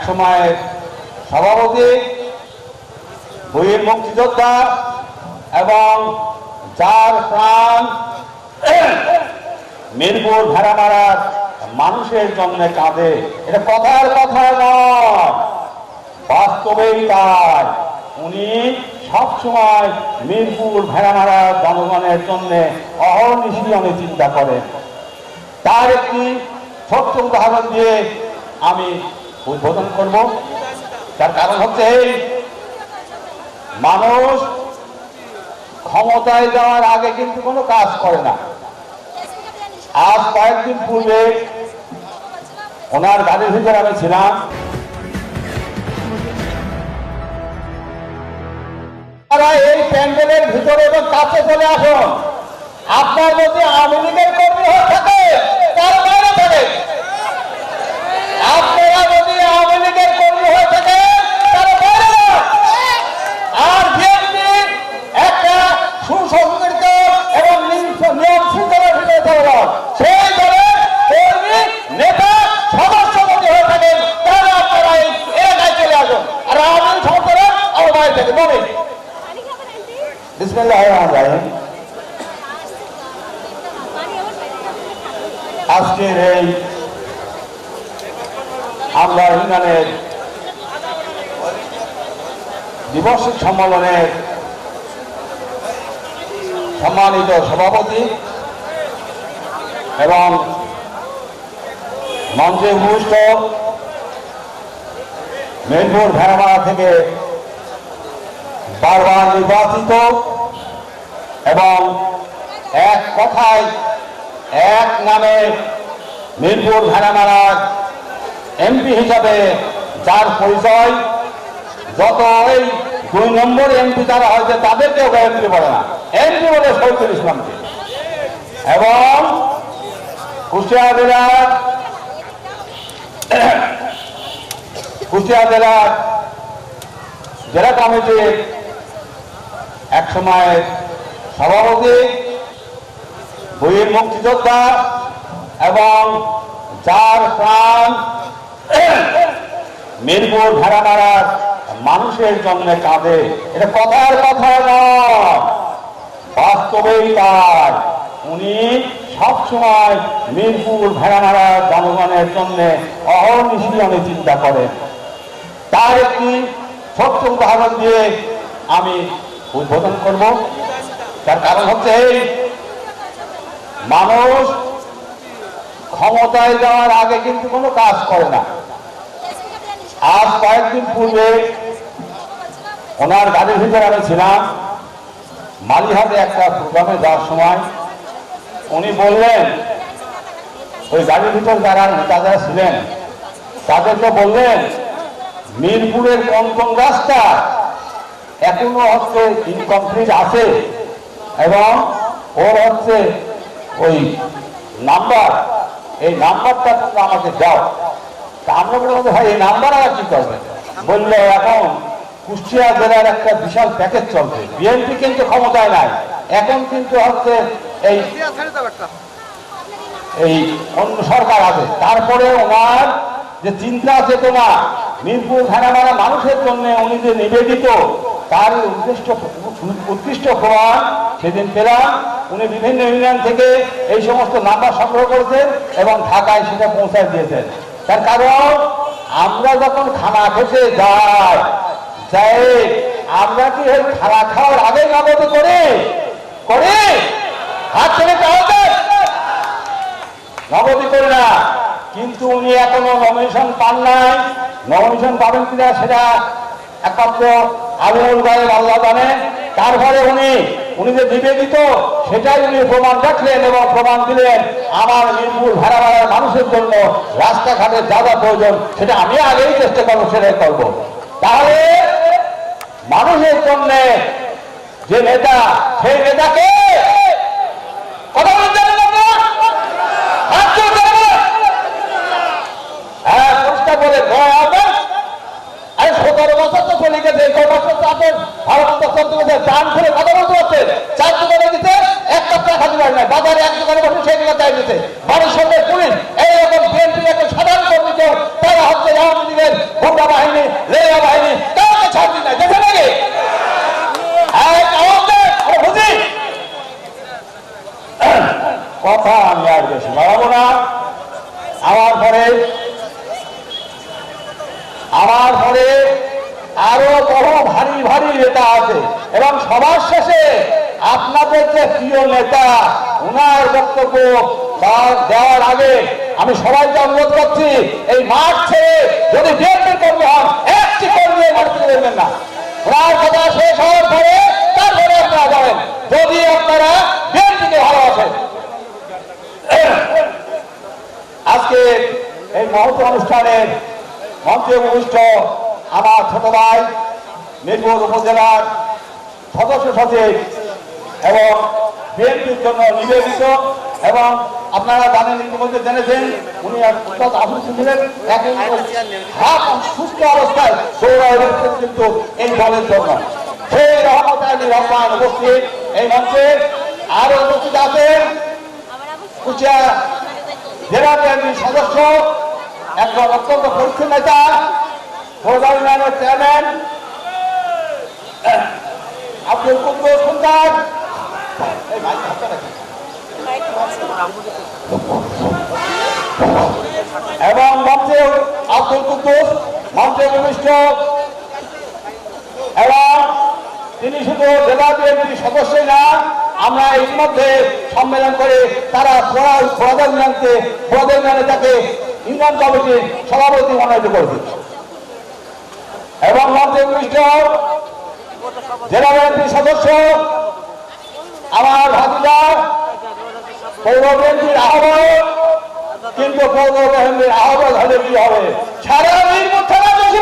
সময় সভাপতি, বীর মুক্তিযোদ্ধা এবং যার প্রাণ মিরপুর ভেড়ামারার মানুষের জন্য কাঁদে, এটা কথার কথা নয়, বাস্তবেই তাই। উনি সবসময় মিরপুর ভেড়ামারার জনগণের জন্য অহর্নিশি অনেক চিন্তা করেন। তার একটি ছোট্ট উদাহরণ দিয়ে আমি উদ্বোধন করব। তার কারণ হচ্ছে এই, মানুষ ক্ষমতায় যাওয়ার আগে কিন্তু কোনো কাজ করে না। আজ কয়েকদিন পূর্বে ওনার গাড়ির ভিতরে আমি ছিলাম। তারা এই প্যান্ডেলের ভিতরে এবং কাছে চলে আসুন। আপনার যদি আওয়ামী লীগের কর্মী হয়ে থাকে তার বাইরে থাকে, আপনারা যদি আওয়ামী লীগের কর্মী হয়ে থাকে তার বাইরে, আর বিএনপি একটা সুসংগঠিত এবং নিয়ম শৃঙ্খলার ভিতরে চলমান সেই দলের কর্মী, নেতা, সদস্য যদি হয়ে থাকেন তাহলে আপনারা এই এলাকায় চলে আসুন। আর আওয়ামী সমর্থকরা আমার বাইরে থেকে বলেন। বিসমিল্লাহির রহমানির রহিম। আজকের এই আমরা ইউনিয়নের দিবসিক সম্মেলনের সম্মানিত সভাপতি এবং মঞ্চে উপস্থিত মিরপুর ভেড়ামারা থেকে বারবার নির্বাচিত এবং এক কথায় এক নামে মিরপুর ভেড়ামারার এমপি হিসাবে যার পরিচয়, যত এই 2 নম্বর এমপি যারা হয়েছে তাদেরকেও এমপি বলে না, এমপি বলে শহীদুল ইসলামকে। এবং কুষ্টিয়া জেলার জেলা কমিটির এক সময় সভাপতি, বীর মুক্তিযোদ্ধা এবং যার প্রাণ মিরপুর ভেড়ামারার মানুষের জন্য কাঁদে, এটা কথার কথা নয়, বাস্তবেই তাই। উনি সবসময় মিরপুর ভেড়ামারার জনগণের জন্য অহর্নিশি অনেক চিন্তা করেন। তার একটি ছোট্ট উদাহরণ দিয়ে আমি উদ্বোধন করব। তার কারণ হচ্ছে এই, মানুষ ক্ষমতায় যাওয়ার আগে কিন্তু কোনো কাজ করে না। আজ কয়েকদিন পূর্বে ওনার গাড়ির ভিতরে আমি ছিলাম। মালিহাটে একটা প্রোগ্রামে যাওয়ার সময় উনি বললেন, ওই গাড়ির ভিতর যারা নেতা যারা ছিলেন তাদেরকে বললেন, মিরপুরের কোন কোন রাস্তা এখনো হচ্ছে ইনকমপ্লিট আছে এবং ওর হচ্ছে ওই নাম্বার, এই নাম্বারটা তোমরা আমাকে দাও। তা আমরা বললাম, ভাই এই নাম্বার আর কি করবে? বললো, এখন কুষ্টিয়া জেলার একটা বিশাল প্যাকেজ চলছে, বিএনপি কিন্তু ক্ষমতায় নাই, এখন কিন্তু হচ্ছে এই অন্য সরকার আছে। তারপরে ওনার যে চিন্তা চেতনা মিরপুর ভেড়ামারা মানুষের জন্য উনি যে নিবেদিত, তার উৎকৃষ্ট প্রমাণ সেদিন পেলাম। উনি বিভিন্ন ইউনিয়ন থেকে এই সমস্ত নাম্বার সংগ্রহ করেছেন এবং ঢাকায় সেটা পৌঁছায় দিয়েছেন। তার কারণ আমরা যখন খানা খেতে যাই, আমরা কি ওই খানা খাওয়ার আগে নগদ করি হাত থেকে নগদি করি না। কিন্তু উনি এখনো নমিনেশন পান নাই। নমিনেশন পাবেন কিনা সেটা একমাত্র আলিমুল গায়েব আল্লাহ জানেন। তারপরে উনি যে নিবেদিত সেটাই উনি প্রমাণ রাখলেন এবং প্রমাণ দিলেন, আমার মিরপুর ভেড়ামারার মানুষের জন্য রাস্তাঘাটে যা যা প্রয়োজন সেটা আমি আগেই চেষ্টা করবো, সেটাই করবো। তাহলে মানুষের জন্য যে নেতা, সেই নেতাকে কথা বলতে বলে 17 বছর তো চলে গেছে, 6 বছর তো আপনার ভারত চলতে গেছে, প্রাণ খুলে কথা বলতে পারছেন। 4 দোকানে দিতে এক কাপ চা খাতে পারে না, বাজারে এক দোকানে বসে সেই দোকানে চাই দিতে, বাড়ির সঙ্গে পুলিশ এইরকম বিএনপির একটা সাধারণ কর্মীকে তারা হচ্ছে আওয়ামী লীগের আমার পরে আরো বহু ভারী ভারী নেতা আছে এবং সবার শেষে আপনাদের যে প্রিয় নেতা উনার বক্তব্য দেওয়ার আগে আমি সবাইকে অনুরোধ করছি এই মাঠ ছেড়ে যদি বিএনপির কর্মী হন একটি কর্মী মাঠ থেকে দেবেন না। ওনার কথা শেষ হওয়ার পরে তারপরে আপনারা যাবেন যদি আপনারা বিএনপিকে ভালোবাসেন। আজকে এই মহৎ অনুষ্ঠানের মঞ্চে উপবিষ্ট আমার ছোট ভাই মিরপুর উপজেলার সদস্য সচিব এবং বিএনপির জন্য নিবেদিত এবং আপনারা জানেন ইতিমধ্যে জেনেছেন উনি ছিলেন সুস্থ অবস্থায় দৌড়াচ্ছেন কিন্তু এই দলের জন্য সেই রহমত আলী রহমান উপস্থিত এই মঞ্চে আরো উপস্থিত আছেন কুচিয়া জেলা বিএনপির সদস্য একজন অত্যন্ত পরিচ্ছন্ন নেতা ফৌজদার ইউনিয়নের চেয়ারম্যান আব্দুল কুদ্দুস সুলতান এবং মঞ্চে আব্দুল কুদ্দুস মঞ্চে উপবিষ্ট এবং তিনি শুধু জেলা বিএনপির সদস্যই না আমরা ইতিমধ্যে সম্মেলন করে তারা ফৌজদার ইউনিয়নে তাকে ইউনিয়ন কমিটির সভাপতি মনোনীত করেছে এবং মঞ্চে উপবিষ্ট জেলা বিএনপির সদস্য আমার ভাতিজা পৌর বিএনপির আহ্বায়ক কিন্তু পৌর বিএনপির আহ্বায়ক হলে কি হবে সারা মিরপুর থানা বেশি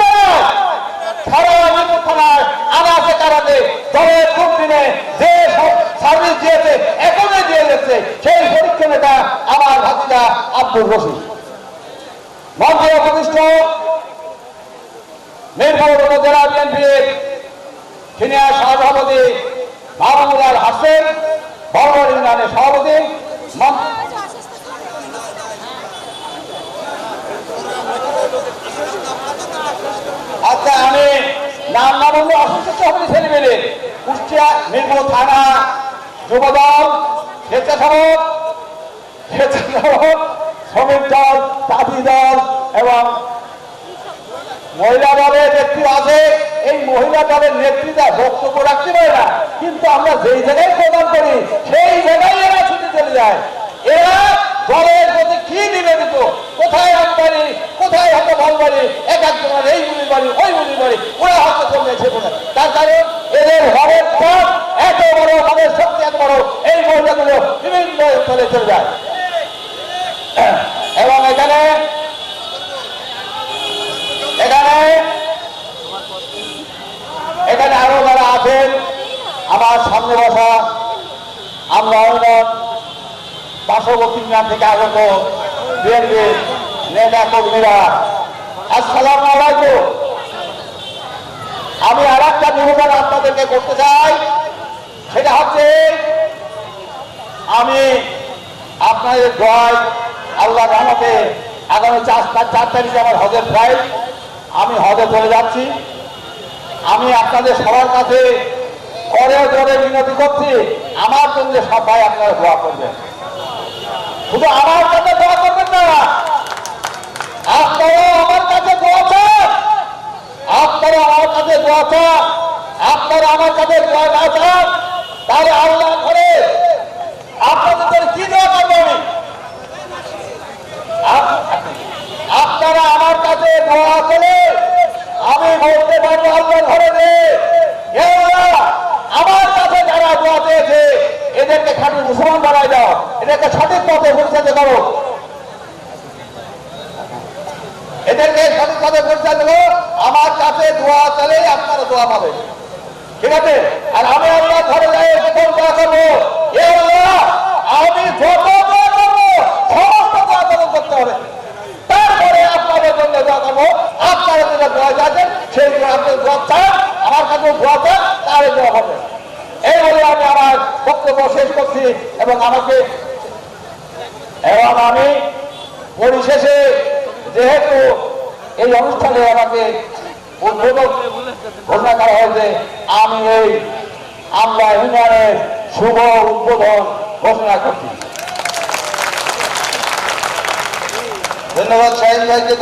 সারা মিরপুর থানায় আনাচে কারাতে দলের খুব দিনে যে সব সার্ভিস দিয়েছে এখনই দিয়ে যাচ্ছে সেই পরীক্ষা নেতা আমার ভাতিজা আব্দুল রশিদ মঞ্চে উপবিষ্ট মিরপুর উপজেলা বিএনপির সিনিয়র সভাপতি মাহমুদুল হাসান বড় ইউনিয়নের সভাপতি আচ্ছা আমি নাম না বললে অসুস্থ হবে ছেলে মেলে কুষ্টিয়া মিরপুর থানা যুবদল স্বেচ্ছাসেবক শ্রমিক দল জাতি দল এবং মহিলা দলের নেত্রী আছে এই মহিলা দলের নেত্রীরা বক্তব্য রাখতে পারে না কিন্তু আমরা যেই জায়গায় প্রদান করি সেই জায়গায় এরা ছুটে চলে যায় এরা দলের প্রতি কি নিবেদিত কোথায় আমবাড়ি কোথায় হয়তো ভালবাড়ি এক একজনের এই গুলির বাড়ি ওই গুলির বাড়ি ওরা হয়তো চলে এসে বলে তার কারণ এদের ঘরের চাপ এত বড় তাদের শক্তি এত বড় এই মহিলাগুলো বিভিন্ন স্থলে চলে যায় এবং এখানে এখানে আরো যারা আছেন আমার সামনে বসা আমরা পার্শ্ববর্তী গ্রাম থেকে আগত বিএনপি নেতা কর্মীরা আসসালামু আলাইকুম। আমি আর একটা নিবেদন আপনাদেরকে করতে চাই সেটা হচ্ছে আমি আপনাদের দোয়ায় আল্লাহ রহমতে আগামী 4 তারিখে আমার হজের ফ্লাইট আমি হজে চলে যাচ্ছি আমি আপনাদের সবার কাছে করে জোরে বিনতি করছি আমার জন্য সবাই আপনারা দোয়া করবেন শুধু আমার কাছে দোয়া করবেন না আপনারা আমার কাছে দোয়া চান আপনারা আমার কাছে দোয়া চান আপনারা আমার কাছে দোয়া না চান তাহলে আল্লাহ করে আপনাদের কি দোয়া করবেন আপনারা আমার কাছে দোয়া করে আমি বলতে পারবো আল্লাহর ঘরে আমার কাছে যারা দোয়া চেয়েছে এদেরকে খাঁটি মুসলমান বানাই দাও এদেরকে সঠিক পথে পরিচালিত করো এদেরকে সঠিক পথে পরিচালিত করো আমার কাছে দোয়া চাইলে আপনারা দোয়া পাবেন ঠিক আছে আর আমি আল্লাহর ঘরে যাই কোন দোয়া করবো আমি যত দোয়া করবো সমস্ত দোয়া কবুল করতে হবে তারপরে আপনাদের জন্য দোয়া করবো আপনারা যেটা দোয়া যাচ্ছেন সেই আপনাদের দোয়া চান আমার কাছে দোয়া চান তাহলে দোয়া হবে এই বলে আমি আমার বক্তব্য শেষ করছি এবং আমি পরিশেষে যেহেতু এই অনুষ্ঠানে আমাকে উদ্বোধক ঘোষণা করা হয়েছে আমি এই আমরা ইউনিয়নের শুভ উদ্বোধন ঘোষণা করছি। ধন্যবাদ শাহিন ভাইকে।